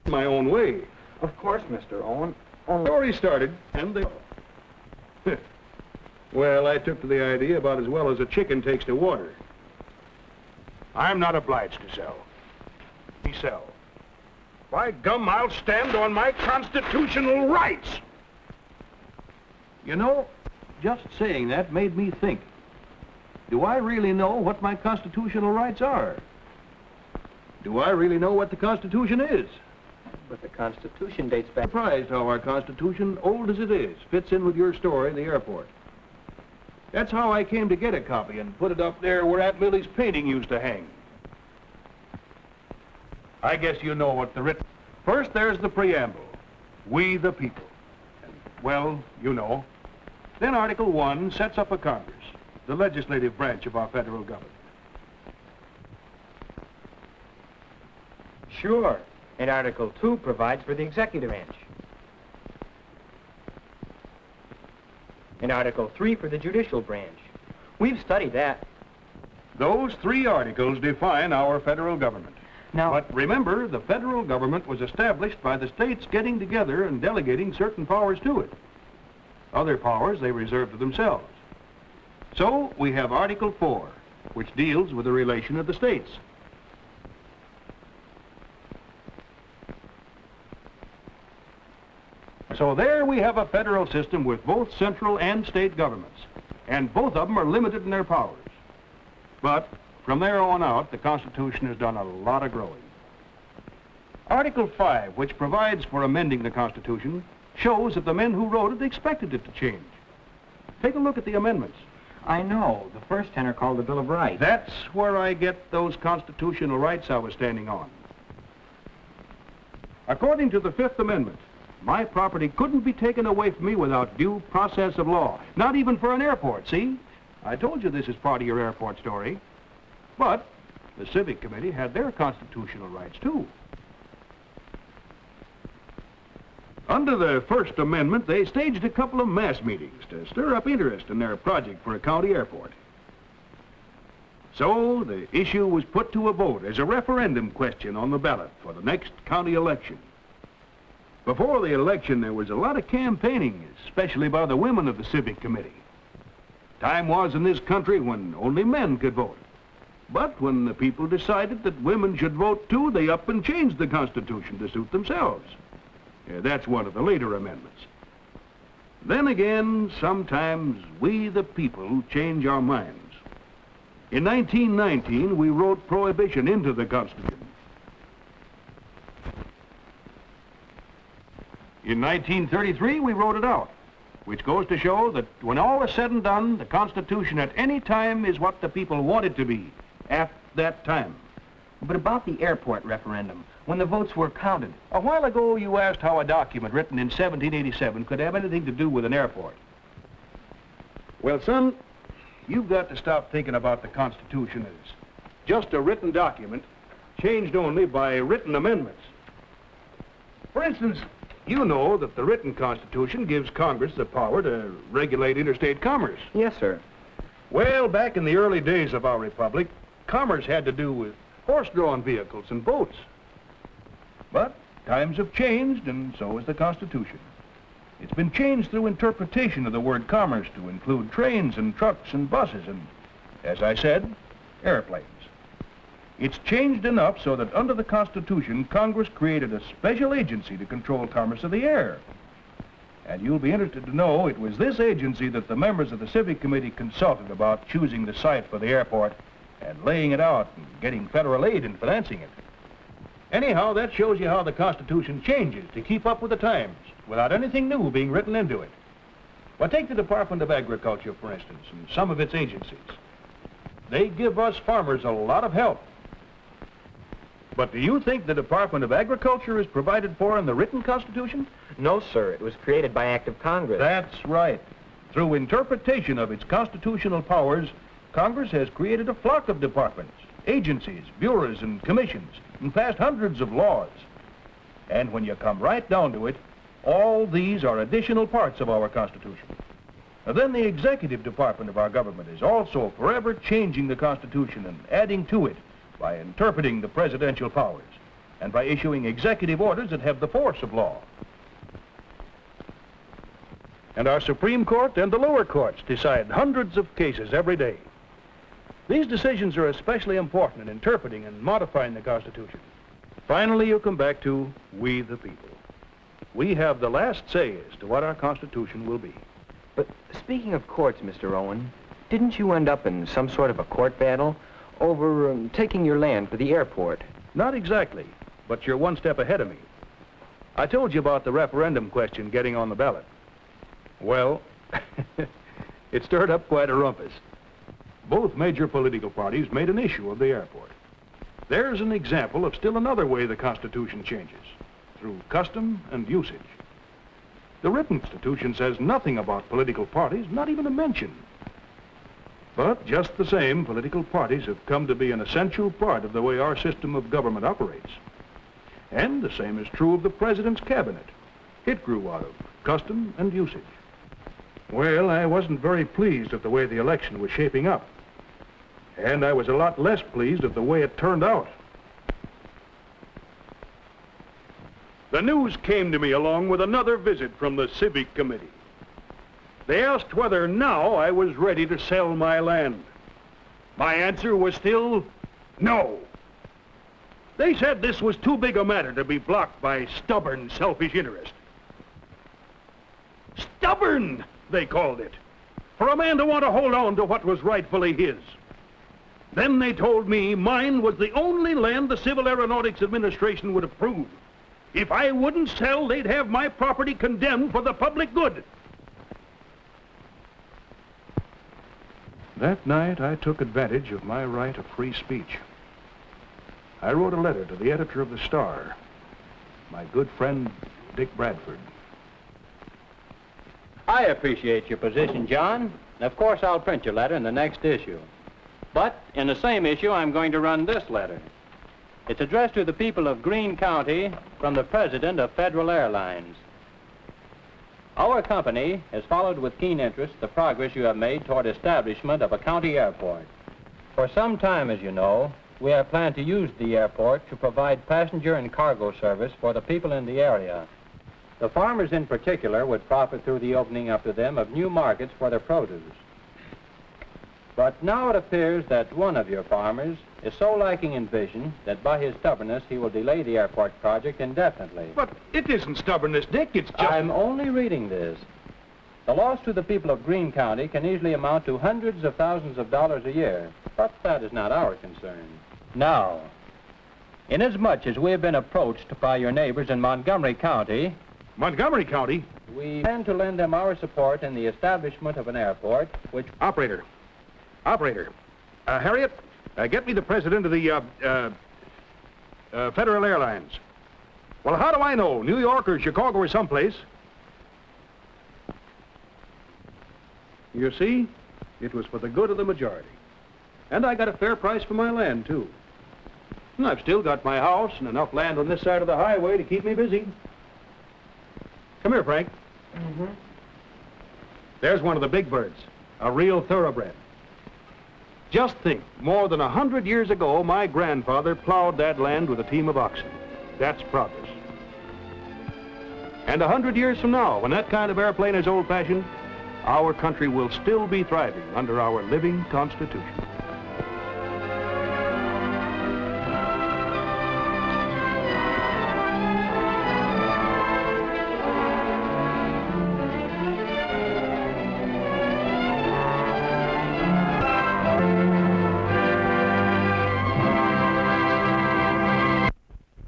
my own way. Of course, Mr. Owen. Story started, and they... Well, I took to the idea about as well as a chicken takes to water. I'm not obliged to sell. We sell. By gum, I'll stand on my constitutional rights. You know, just saying that made me think. Do I really know what my constitutional rights are? Do I really know what the Constitution is? But the Constitution dates back... Surprised how our Constitution, old as it is, fits in with your story, the airport. That's how I came to get a copy and put it up there where Aunt Lily's painting used to hang. I guess you know what the written... First, there's the preamble. We the people. And, well, you know. Then Article 1 sets up a Congress, the legislative branch of our federal government. Sure. And Article 2 provides for the executive branch. And Article 3 for the judicial branch. We've studied that. Those 3 articles define our federal government. Now... But remember, the federal government was established by the states getting together and delegating certain powers to it. Other powers they reserve to themselves. So we have Article 4, which deals with the relation of the states. So there we have a federal system with both central and state governments, and both of them are limited in their powers. But from there on out, the Constitution has done a lot of growing. Article 5, which provides for amending the Constitution, shows that the men who wrote it expected it to change. Take a look at the amendments. I know. The first 10 are called the Bill of Rights. That's where I get those constitutional rights I was standing on. According to the Fifth Amendment, my property couldn't be taken away from me without due process of law. Not even for an airport, see? I told you this is part of your airport story. But the Civic Committee had their constitutional rights, too. Under the First Amendment, they staged a couple of mass meetings to stir up interest in their project for a county airport. So the issue was put to a vote as a referendum question on the ballot for the next county election. Before the election, there was a lot of campaigning, especially by the women of the Civic Committee. Time was in this country when only men could vote. But when the people decided that women should vote too, they up and changed the Constitution to suit themselves. That's one of the later amendments. Then again, sometimes we the people change our minds. In 1919, we wrote prohibition into the Constitution. In 1933, we wrote it out, which goes to show that when all is said and done, the Constitution at any time is what the people want it to be at that time. But about the airport referendum, when the votes were counted... A while ago, you asked how a document written in 1787 could have anything to do with an airport. Well, son, you've got to stop thinking about the Constitution as just a written document, changed only by written amendments. For instance, you know that the written Constitution gives Congress the power to regulate interstate commerce. Yes, sir. Well, back in the early days of our republic, commerce had to do with horse-drawn vehicles and boats. But times have changed, and so has the Constitution. It's been changed through interpretation of the word commerce to include trains and trucks and buses and, as I said, airplanes. It's changed enough so that under the Constitution, Congress created a special agency to control commerce of the air. And you'll be interested to know it was this agency that the members of the Civic Committee consulted about choosing the site for the airport and laying it out and getting federal aid in financing it. Anyhow, that shows you how the Constitution changes to keep up with the times without anything new being written into it. Well, take the Department of Agriculture, for instance, and some of its agencies. They give us farmers a lot of help. But do you think the Department of Agriculture is provided for in the written Constitution? No, sir. It was created by act of Congress. That's right. Through interpretation of its constitutional powers, Congress has created a flock of departments, agencies, bureaus, and commissions, and passed hundreds of laws. And when you come right down to it, all these are additional parts of our Constitution. And then the executive department of our government is also forever changing the Constitution and adding to it by interpreting the presidential powers. and by issuing executive orders that have the force of law. And our Supreme Court and the lower courts decide hundreds of cases every day. These decisions are especially important in interpreting and modifying the Constitution. Finally, you come back to we the people. We have the last say as to what our Constitution will be. But speaking of courts, Mr. Owen, didn't you end up in some sort of a court battle over taking your land for the airport? Not exactly, but you're one step ahead of me. I told you about the referendum question getting on the ballot. Well, it stirred up quite a rumpus. Both major political parties made an issue of the airport. There's an example of still another way the Constitution changes, through custom and usage. The written Constitution says nothing about political parties, not even a mention. But just the same, political parties have come to be an essential part of the way our system of government operates. And the same is true of the President's cabinet. It grew out of custom and usage. Well, I wasn't very pleased with the way the election was shaping up. And I was a lot less pleased with the way it turned out. The news came to me along with another visit from the Civic Committee. They asked whether now I was ready to sell my land. My answer was still no. They said this was too big a matter to be blocked by stubborn, selfish interest. Stubborn, they called it, for a man to want to hold on to what was rightfully his. Then they told me mine was the only land the Civil Aeronautics Administration would approve. If I wouldn't sell, they'd have my property condemned for the public good. That night, I took advantage of my right of free speech. I wrote a letter to the editor of the Star, my good friend, Dick Bradford. I appreciate your position, John. Of course, I'll print your letter in the next issue. But in the same issue, I'm going to run this letter. It's addressed to the people of Greene County from the president of Federal Airlines. Our company has followed with keen interest the progress you have made toward establishment of a county airport. For some time, as you know, we have planned to use the airport to provide passenger and cargo service for the people in the area. The farmers in particular would profit through the opening up to them of new markets for their produce. But now it appears that one of your farmers is so lacking in vision that by his stubbornness he will delay the airport project indefinitely. But it isn't stubbornness, Dick, it's just... I'm only reading this. The loss to the people of Greene County can easily amount to hundreds of thousands of dollars a year, but that is not our concern. Now, inasmuch as we have been approached by your neighbors in Montgomery County... Montgomery County? We plan to lend them our support in the establishment of an airport, which... Operator. Harriet, get me the president of the, Federal Airlines. Well, how do I know? New York or Chicago or someplace? You see, it was for the good of the majority. And I got a fair price for my land, too. And I've still got my house and enough land on this side of the highway to keep me busy. Come here, Frank. Mm-hmm. There's one of the big birds, a real thoroughbred. Just think, more than 100 years ago, my grandfather plowed that land with a team of oxen. That's progress. And 100 years from now, when that kind of airplane is old-fashioned, our country will still be thriving under our living Constitution.